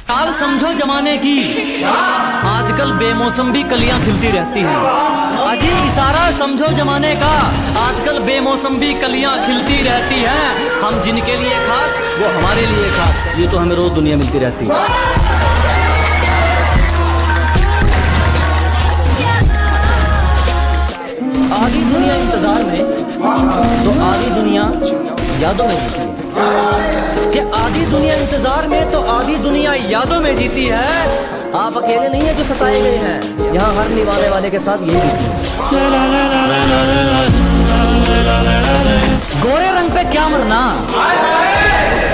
चाल समझो जमाने की, आजकल बेमौसम भी कलियां खिलती रहती हैं। अजी इशारा समझो जमाने का, आजकल बेमौसम भी कलियां खिलती रहती हैं। हम जिनके लिए खास वो हमारे लिए खास, ये तो हमें रोज दुनिया मिलती रहती है। आधी दुनिया इंतजार में तो आधी दुनिया यादों में जीती है। कि आधी दुनिया इंतजार में तो आधी दुनिया यादों में जीती है। आप अकेले नहीं है जो सताए गए हैं, यहाँ हर निभाने वाले के साथ यही बीती है। गोरे रंग पे क्या मरना,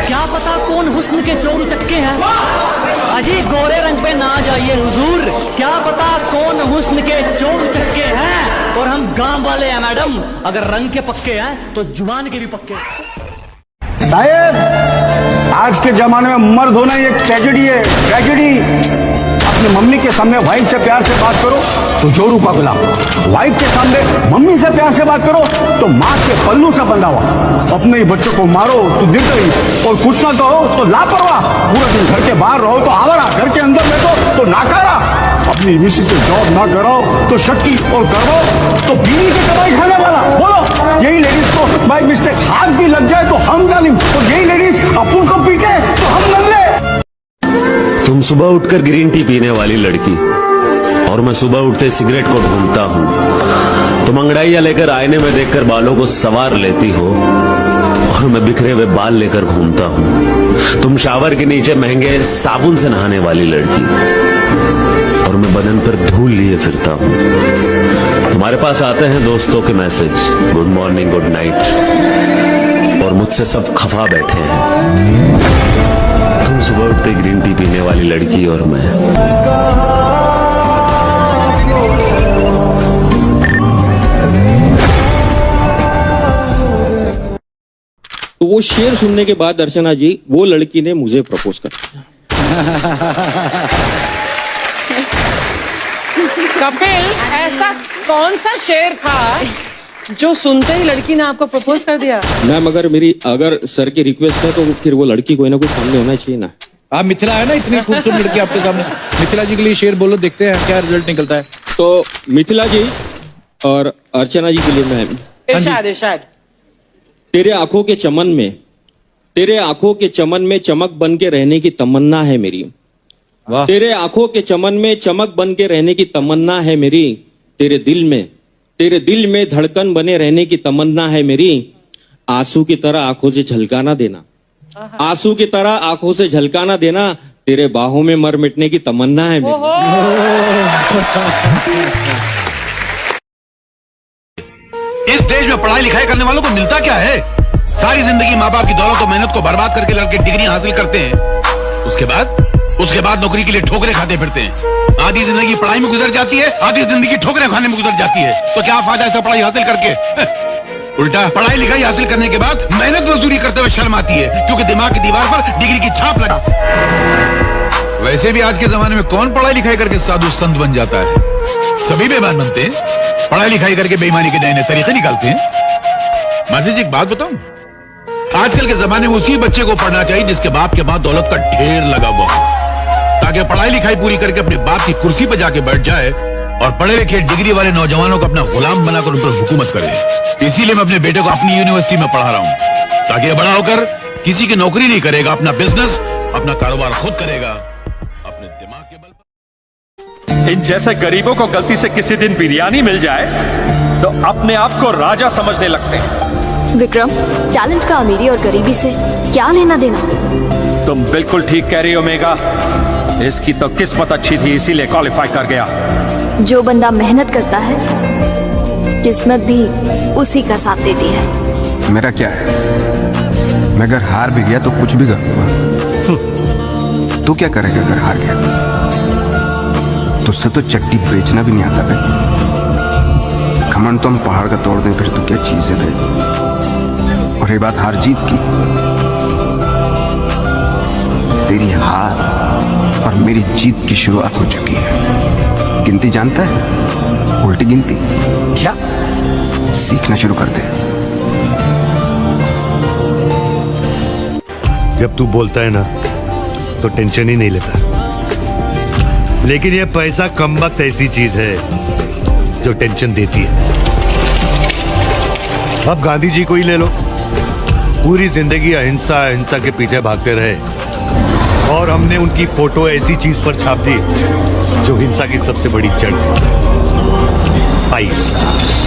क्या पता कौन हुस्न के चोर उचक्के हैं। अजी गोरे रंग पे ना जाइए हुजूर, क्या पता कौन हुस्न के चोर उचक्के हैं। और हम गांव वाले हैं मैडम, अगर रंग के पक्के हैं तो जुबान के भी पक्के। साहेब, आज के जमाने में मर्द होना एक ट्रेजेडी है, ट्रेजेडी। अपनी मम्मी के सामने वाइफ से प्यार से बात करो तो जोरू का गुलाम, वाइफ के सामने मम्मी से प्यार से बात करो तो माँ के पल्लू से बंधा हुआ। अपने ही बच्चों को मारो तो निर्दयी, और कुछ ना कहो तो लापरवाह। पूरा दिन घर के बाहर रहो तो आवारा, घर के अंदर बैठो तो नाकारा। अपनी मिसेज से जॉब ना कराओ तो शक्की, और करो तो बीवी की कमाई खाने वाला। बोलो, यही लेडीज को बाय मिस्टेक हाथ भी लग जाए तो हम जालिम, और यही लेडीज अपन को पीटे तो हम नल्ले। तुम सुबह उठकर ग्रीन टी पीने वाली लड़की, और मैं सुबह उठते सिगरेट को ढूंढता हूँ। तुम अंगड़ाइयां लेकर आईने में देखकर बालों को संवार लेती हो, और मैं बिखरे हुए बाल लेकर घूमता हूँ। तुम शावर के नीचे महंगे साबुन से नहाने वाली लड़की, और मैं बदन पर धूल लिए फिरता हूँ। तुम्हारे पास आते हैं दोस्तों के message, good morning good night, और मुझसे सब खफा बैठे हैं। तुम सुबह उठते ग्रीन टी पीने वाली लड़की, और मैं तो वो शेर सुनने के बाद अर्चना जी, वो लड़की ने मुझे प्रपोज कर दिया। कपिल, ऐसा कौन सा शेर था जो सुनते ही लड़की ने आपको प्रपोज कर दिया? मैम, अगर सर की रिक्वेस्ट है तो फिर वो लड़की कोई ना कोई सामने होना चाहिए ना। आप मिथिला है ना, इतनी खूबसूरत लड़की आपके सामने। मिथिला जी के लिए शेर बोलो, देखते हैं क्या रिजल्ट निकलता है। तो मिथिला जी और अर्चना जी के लिए मैं, इरशाद इरशाद। तेरे आंखों के चमन में चमक बन के रहने की तमन्ना है मेरी। वाह। तेरे आंखों के चमन में चमक बन के रहने की तमन्ना है मेरी। तेरे दिल में धड़कन बने रहने की तमन्ना है मेरी। आंसू की तरह आंखों से झलकाना देना, आंसू की तरह आंखों से झलकाना देना। तेरे बाहों में मर मिटने की तमन्ना है मेरी। इस देश में पढ़ाई लिखाई करने वालों को मिलता क्या है? सारी जिंदगी माँ बाप की दौलत और मेहनत को बर्बाद करके लड़के डिग्री हासिल करते हैं, उसके बाद नौकरी के लिए ठोकरें खाते फिरते हैं। आधी जिंदगी पढ़ाई में गुजर जाती है, आधी जिंदगी ठोकरें खाने में गुजर जाती है। तो क्या फायदा ऐसा पढ़ाई हासिल करके? उल्टा पढ़ाई लिखाई हासिल करने के बाद मेहनत मजदूरी करते हुए शर्म आती है, क्योंकि दिमाग की दीवार पर डिग्री की छाप लगा। वैसे भी आज के जमाने में कौन पढ़ाई लिखाई करके साधु संत बन जाता है? सभी बेईमान बनते हैं, पढ़ाई लिखाई करके बेईमानी के नए नए तरीके निकालते हैं। माजी जी, एक बात बताऊं, आजकल के जमाने में उसी बच्चे को पढ़ना चाहिए जिसके बाप के बाद दौलत का ढेर लगा हुआ, ताकि पढ़ाई लिखाई पूरी करके अपने बाप की कुर्सी पर जाके बैठ जाए और पढ़े लिखे डिग्री वाले नौजवानों को अपना गुलाम बनाकर उन पर हुकूमत करे। इसीलिए मैं अपने बेटे को अपनी यूनिवर्सिटी में पढ़ा रहा हूं, ताकि ये बड़ा होकर किसी की नौकरी नहीं करेगा, अपना बिजनेस, अपना कारोबार खुद करेगा, अपने दिमाग के बल पर। इन जैसे गरीबों को गलती से किसी दिन बिरयानी मिल जाए तो अपने आप को राजा समझने लगते हैं। विक्रम, टैलेंट का अमीरी और गरीबी से क्या लेना देना? तुम बिल्कुल ठीक कह रही हो मेघा, इसकी तो किस्मत अच्छी थी इसीलिए क्वालिफाई कर गया। जो बंदा मेहनत करता है, किस्मत भी उसी का साथ देती है। मेरा क्या है, मैं अगर हार भी गया तो कुछ भी करूंगा। तू क्या करेगा अगर हार गया? तुझसे तो चट्टी बेचना भी नहीं आता भाई। घमंड तो हम पहाड़ का तोड़ दें, फिर तू क्या चीज है भाई? और ये बात हार जीत की, तेरी हार और मेरी जीत की शुरुआत हो चुकी है। गिनती जानता है? उल्टी गिनती। क्या? सीखना शुरू कर दे। जब तू बोलता है ना तो टेंशन ही नहीं लेता, लेकिन ये पैसा कमबख्त ऐसी चीज है जो टेंशन देती है। अब गांधी जी को ही ले लो, पूरी जिंदगी अहिंसा अहिंसा के पीछे भागते रहे और हमने उनकी फोटो ऐसी चीज पर छाप दी जो हिंसा की सबसे बड़ी जड़ है, पैसा।